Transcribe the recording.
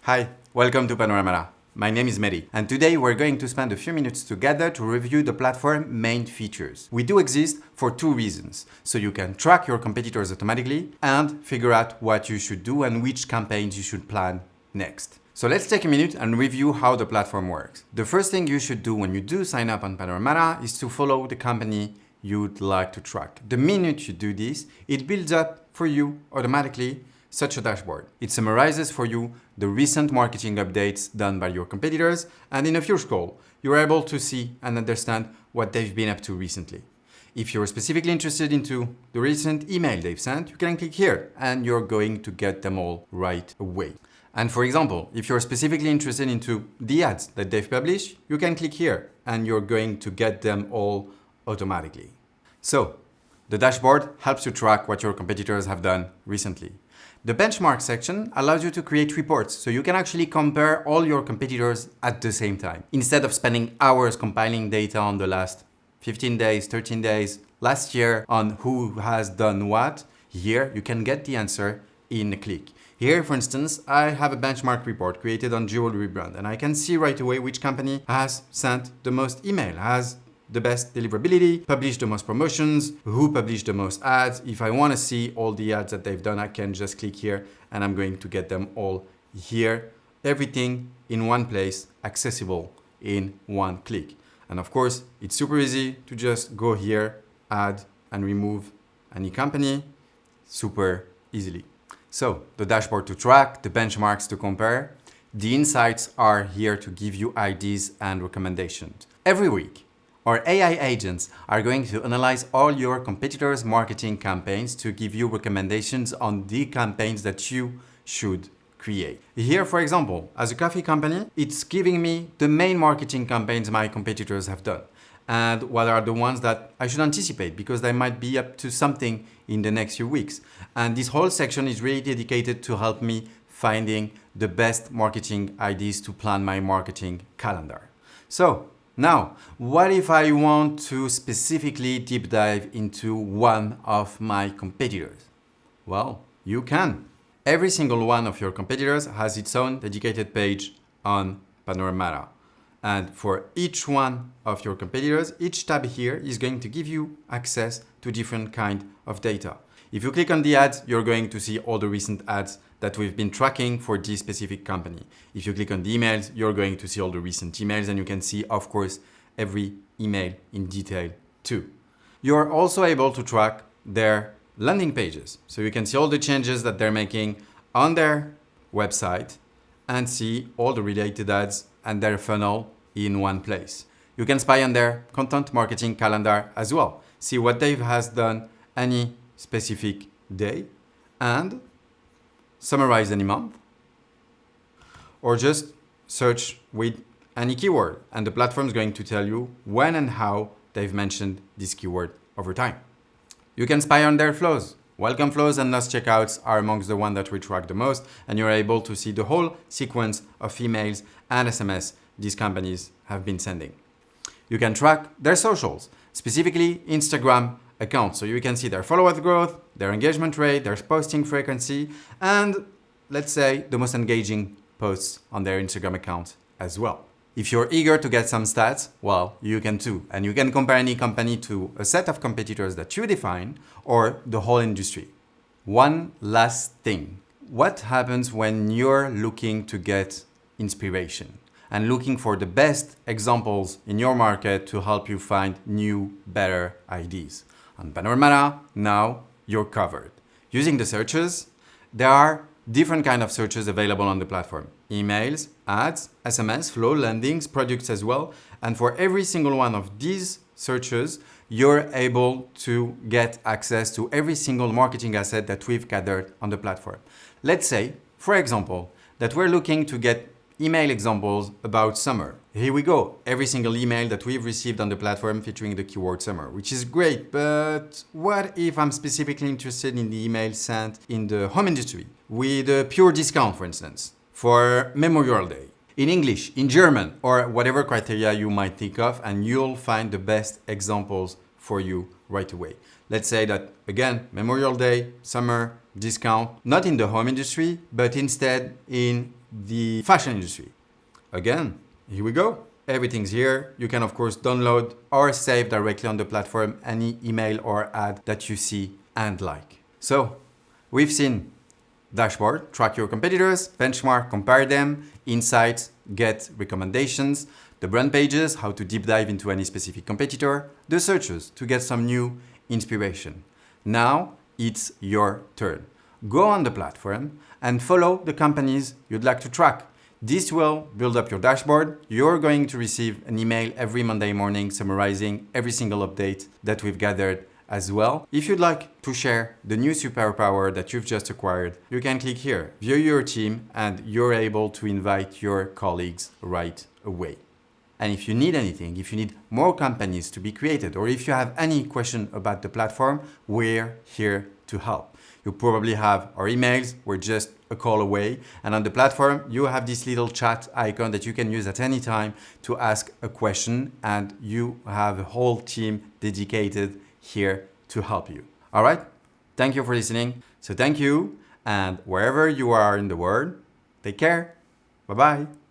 Hi, welcome to Panoramata. My name is Mehdi, and today we're going to spend a few minutes together to review the platform main features. We do exist for two reasons, so you can track your competitors automatically and figure out what you should do and which campaigns you should plan next. So let's take a minute and review how the platform works. The first thing you should do when you do sign up on Panoramata is to follow the company you'd like to track. The minute you do this, it builds up for you automatically such a dashboard. It summarizes for you the recent marketing updates done by your competitors, and in a few scroll, you're able to see and understand what they've been up to recently. If you're specifically interested into the recent email they've sent, you can click here and you're going to get them all right away. And for example, if you're specifically interested into the ads that they've published, you can click here and you're going to get them all automatically. So, the dashboard helps you track what your competitors have done recently. The benchmark section allows you to create reports, so you can actually compare all your competitors at the same time. Instead of spending hours compiling data on the last 15 days, 13 days, last year on who has done what, here you can get the answer in a click. Here, for instance, I have a benchmark report created on jewelry brand, and I can see right away which company has sent the most email, has the best deliverability, published the most promotions, who published the most ads. If I want to see all the ads that they've done, I can just click here and I'm going to get them all here. Everything in one place, accessible in one click. And of course, it's super easy to just go here, add and remove any company super easily. So the dashboard to track, the benchmarks to compare, the insights are here to give you ideas and recommendations. Every week, our AI agents are going to analyze all your competitors' marketing campaigns to give you recommendations on the campaigns that you should create. Here, for example, as a coffee company, it's giving me the main marketing campaigns my competitors have done and what are the ones that I should anticipate because they might be up to something in the next few weeks. And this whole section is really dedicated to help me finding the best marketing ideas to plan my marketing calendar. So, now, what if I want to specifically deep dive into one of my competitors? Well, you can. Every single one of your competitors has its own dedicated page on Panoramata. And for each one of your competitors, each tab here is going to give you access to different kind of data. If you click on the ads, you're going to see all the recent ads that we've been tracking for this specific company. If you click on the emails, you're going to see all the recent emails and you can see, of course, every email in detail too. You're also able to track their landing pages. So you can see all the changes that they're making on their website and see all the related ads and their funnel in one place. You can spy on their content marketing calendar as well. See what they has done any specific day and summarize any month or just search with any keyword and the platform is going to tell you when and how they've mentioned this keyword over time. You can spy on their flows. Welcome flows and lost checkouts are amongst the ones that we track the most, and you're able to see the whole sequence of emails and SMS these companies have been sending. You can track their socials, specifically Instagram accounts, so you can see their follower growth, their engagement rate, their posting frequency, and let's say the most engaging posts on their Instagram account as well. If you're eager to get some stats, well, you can too. And you can compare any company to a set of competitors that you define or the whole industry. One last thing. What happens when you're looking to get inspiration and looking for the best examples in your market to help you find new, better ideas? On Panoramata, now you're covered. Using the searches, there are different kind of searches available on the platform. Emails, ads, SMS, flow, landings, products as well. And for every single one of these searches, you're able to get access to every single marketing asset that we've gathered on the platform. Let's say, for example, that we're looking to get email examples about summer. Here we go. Every single email that we've received on the platform featuring the keyword summer, which is great. But what if I'm specifically interested in the email sent in the home industry with a pure discount, for instance, for Memorial Day? In English, in German, or whatever criteria you might think of, and you'll find the best examples for you right away. Let's say that, again, Memorial Day, summer, discount, not in the home industry, but instead in the fashion industry. Again, here we go. Everything's here. You can of course download or save directly on the platform any email or ad that you see and like. So we've seen dashboard, track your competitors, benchmark, compare them, insights, get recommendations, the brand pages, how to deep dive into any specific competitor, the searches to get some new inspiration. Now it's your turn. Go on the platform and follow the companies you'd like to track. This will build up your dashboard. You're going to receive an email every Monday morning summarizing every single update that we've gathered as well. If you'd like to share the new superpower that you've just acquired, you can click here, view your team, and you're able to invite your colleagues right away. And if you need anything, if you need more companies to be created, or if you have any question about the platform, we're here to help. You probably have our emails, we're just a call away. And on the platform, you have this little chat icon that you can use at any time to ask a question, and you have a whole team dedicated here to help you. All right? Thank you for listening. So thank you, and wherever you are in the world, take care. Bye-bye.